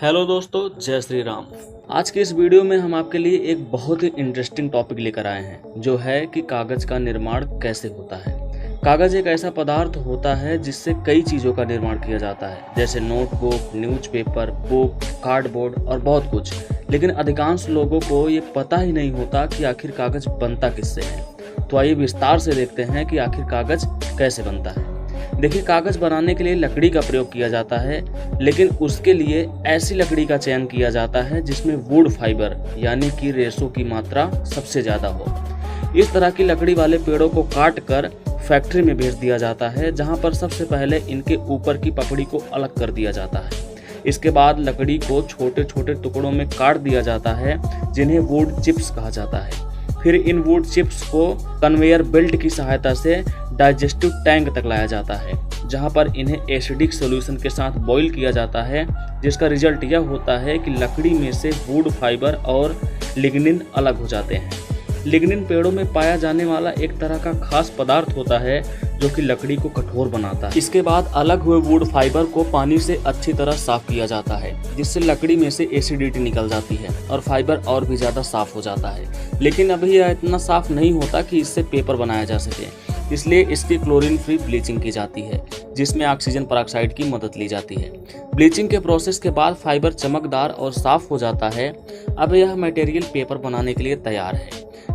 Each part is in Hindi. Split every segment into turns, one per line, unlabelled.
हेलो दोस्तों, जय श्री राम। आज के इस वीडियो में हम आपके लिए एक बहुत ही इंटरेस्टिंग टॉपिक लेकर आए हैं, जो है कि कागज़ का निर्माण कैसे होता है। कागज़ एक ऐसा पदार्थ होता है जिससे कई चीज़ों का निर्माण किया जाता है, जैसे नोटबुक, न्यूज़पेपर, बुक, कार्डबोर्ड और बहुत कुछ। लेकिन अधिकांश लोगों को ये पता ही नहीं होता कि आखिर कागज़ बनता किससे है। तो आइए विस्तार से देखते हैं कि आखिर कागज़ कैसे बनता है। देखिए, कागज़ बनाने के लिए लकड़ी का प्रयोग किया जाता है, लेकिन उसके लिए ऐसी लकड़ी का चयन किया जाता है जिसमें वुड फाइबर यानी कि रेशों की मात्रा सबसे ज़्यादा हो। इस तरह की लकड़ी वाले पेड़ों को काट कर फैक्ट्री में भेज दिया जाता है, जहां पर सबसे पहले इनके ऊपर की पपड़ी को अलग कर दिया जाता है। इसके बाद लकड़ी को छोटे छोटे टुकड़ों में काट दिया जाता है, जिन्हें वुड चिप्स कहा जाता है। फिर इन वुड चिप्स को कन्वेयर बेल्ट की सहायता से डाइजेस्टिव टैंक तक लाया जाता है, जहां पर इन्हें एसिडिक सॉल्यूशन के साथ बॉईल किया जाता है, जिसका रिजल्ट यह होता है कि लकड़ी में से वुड फाइबर और लिग्निन अलग हो जाते हैं। लिग्निन पेड़ों में पाया जाने वाला एक तरह का खास पदार्थ होता है जो कि लकड़ी को कठोर बनाता है। इसके बाद अलग हुए वुड फाइबर को पानी से अच्छी तरह साफ किया जाता है, जिससे लकड़ी में से एसिडिटी निकल जाती है और फाइबर और भी ज़्यादा साफ हो जाता है। लेकिन अभी यह इतना साफ नहीं होता कि इससे पेपर बनाया जा सके, इसलिए इसकी क्लोरीन फ्री ब्लीचिंग की जाती है, जिसमें ऑक्सीजन पेरोक्साइड की मदद ली जाती है। ब्लीचिंग के प्रोसेस के बाद फाइबर चमकदार और साफ हो जाता है। अब यह मटेरियल पेपर बनाने के लिए तैयार है,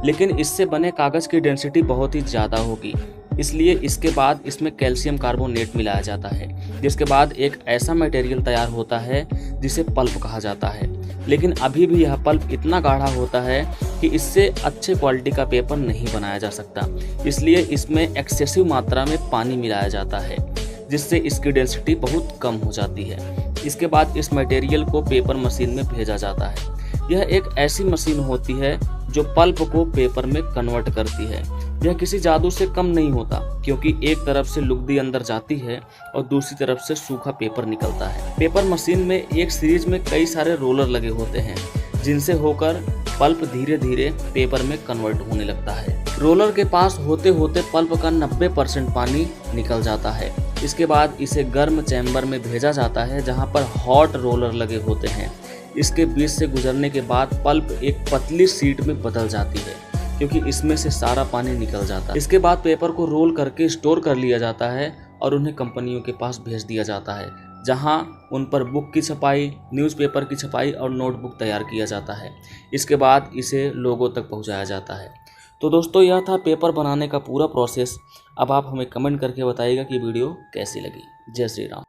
लेकिन इससे बने कागज़ की डेंसिटी बहुत ही ज़्यादा होगी, इसलिए इसके बाद इसमें कैल्शियम कार्बोनेट मिलाया जाता है, जिसके बाद एक ऐसा मटेरियल तैयार होता है जिसे पल्प कहा जाता है। लेकिन अभी भी यह पल्प इतना गाढ़ा होता है कि इससे अच्छे क्वालिटी का पेपर नहीं बनाया जा सकता, इसलिए इसमें एक्सेसिव मात्रा में पानी मिलाया जाता है, जिससे इसकी डेंसिटी बहुत कम हो जाती है। इसके बाद इस मटेरियल को पेपर मशीन में भेजा जाता है। यह एक ऐसी मशीन होती है जो पल्प को पेपर में कन्वर्ट करती है। यह किसी जादू से कम नहीं होता, क्योंकि एक तरफ से लुगदी अंदर जाती है और दूसरी तरफ से सूखा पेपर निकलता है। पेपर मशीन में एक सीरीज में कई सारे रोलर लगे होते हैं, जिनसे होकर पल्प धीरे धीरे पेपर में कन्वर्ट होने लगता है। रोलर के पास होते होते पल्प का 90% पानी निकल जाता है। इसके बाद इसे गर्म चैम्बर में भेजा जाता है, जहाँ पर हॉट रोलर लगे होते हैं। इसके बीच से गुजरने के बाद पल्प एक पतली शीट में बदल जाती है, क्योंकि इसमें से सारा पानी निकल जाता है। इसके बाद पेपर को रोल करके स्टोर कर लिया जाता है और उन्हें कंपनियों के पास भेज दिया जाता है, जहां उन पर बुक की छपाई, न्यूज़पेपर की छपाई और नोटबुक तैयार किया जाता है। इसके बाद इसे लोगों तक पहुंचाया जाता है। तो दोस्तों, यह था पेपर बनाने का पूरा प्रोसेस। अब आप हमें कमेंट करके बताइएगा कि वीडियो कैसी लगी। जय श्री राम।